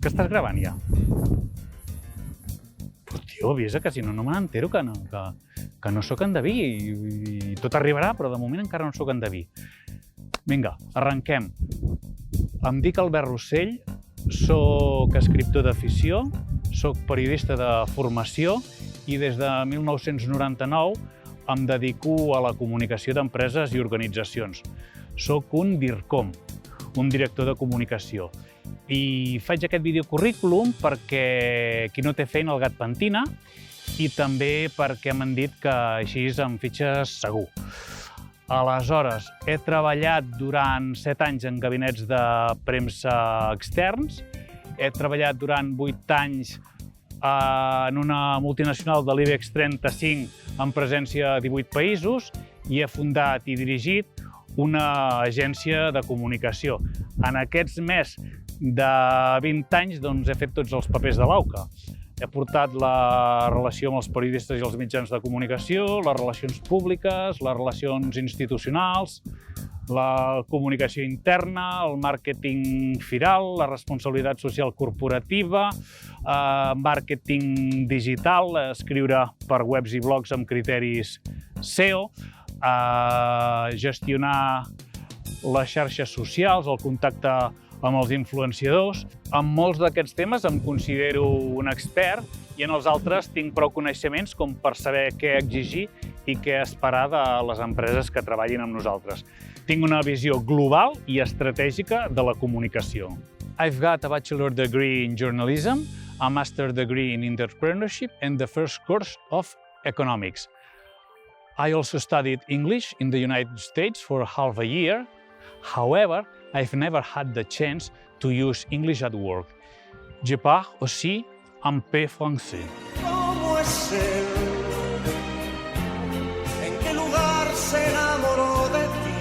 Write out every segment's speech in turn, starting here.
Que estàs gravant ja? Però, tio, avisa que si no, no me n'entero que no sóc endeví i tot arribarà, però de moment encara no sóc endeví. Vinga, arrenquem. Em dic Albert Rossell, sóc escriptor d'afició, sóc periodista de formació i des de 1999 em dedico a la comunicació d'empreses i organitzacions. Sóc un DIRCOM, un director de comunicació. I faig aquest videocurrículum perquè qui no té feina el gat pentina i també perquè m'han dit que així em fitxes segur. Aleshores, he treballat durant 7 anys en gabinets de premsa externs, he treballat durant 8 anys en una multinacional de l'IBEX 35 amb presència a 18 països i he fundat i dirigit una agència de comunicació. En aquests més de 20 anys he fet tots els papers de l'AUCA. He portat la relació amb els periodistes i els mitjans de comunicació, les relacions públiques, les relacions institucionals, la comunicació interna, el màrqueting firal, la responsabilitat social corporativa, màrqueting digital, escriure per webs i blogs amb criteris SEO, gestionar les xarxes socials, el contacte amb els influenciadors. En molts d'aquests temes em considero un expert i en els altres tinc prou coneixements com per saber què exigir i què esperar de les empreses que treballin amb nosaltres. Tinc una visió global i estratègica de la comunicació. I've got a bachelor degree in journalism, a master degree in entrepreneurship and the first course of economics. I also studied English in the United States for half a year. However, I've never had the chance to use English at work. Je parle aussi un peu français. ¿Cómo es él? ¿En qué lugar se enamoró de ti?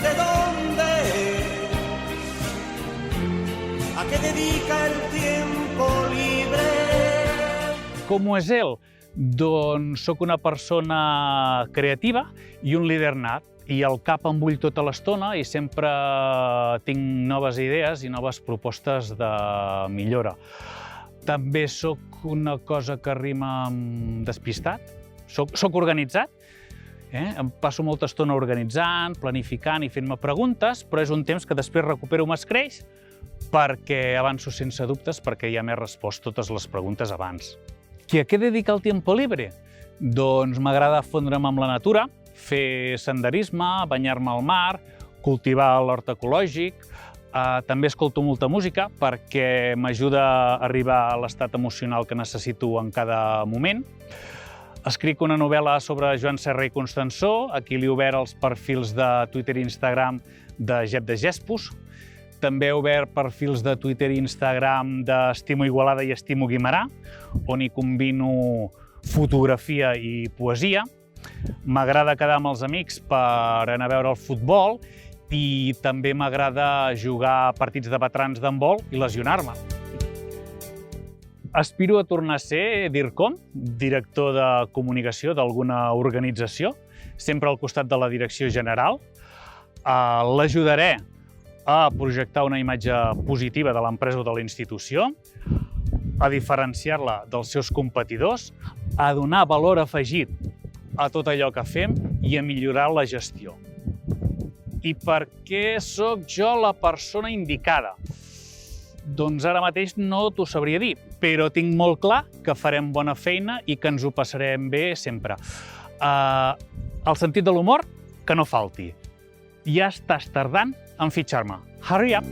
¿De dónde es? ¿A qué dedica el tiempo libre? Com és ell? Doncs sóc una persona creativa i un líder nat. I al cap em bull tota l'estona i sempre tinc noves idees i noves propostes de millora. També sóc una cosa que rima amb despistat. Sóc organitzat. Em passo molta estona organitzant, planificant i fent-me preguntes, però és un temps que després recupero amb escreix perquè avanço sense dubtes, perquè ja m'he respost totes les preguntes abans. I a què dedica el tiempo libre? Doncs m'agrada fondre'm amb la natura, fer senderisme, banyar-me al mar, cultivar l'hort ecològic. També escolto molta música perquè m'ajuda a arribar a l'estat emocional que necessito en cada moment. Escric una novel·la sobre Joan Serra i Constansó, a qui li he obert els perfils de Twitter i Instagram de Jep de Gespus. També he obert perfils de Twitter i Instagram d'Estimo Igualada i Estimo Guimerà, on hi combino fotografia i poesia. M'agrada quedar amb els amics per anar a veure el futbol i també m'agrada jugar partits de veterans d'handbol i lesionar-me. Aspiro a tornar a ser DIRCOM, director de comunicació d'alguna organització, sempre al costat de la direcció general. L'ajudaré a projectar una imatge positiva de l'empresa o de la institució, a diferenciar-la dels seus competidors, a donar valor afegit a tot allò que fem i a millorar la gestió. I per què sóc jo la persona indicada? Doncs ara mateix no t'ho sabria dir, però tinc molt clar que farem bona feina i que ens ho passarem bé sempre. El sentit de l'humor, que no falti. Ja estàs tardant en fitxar-me. Hurry up!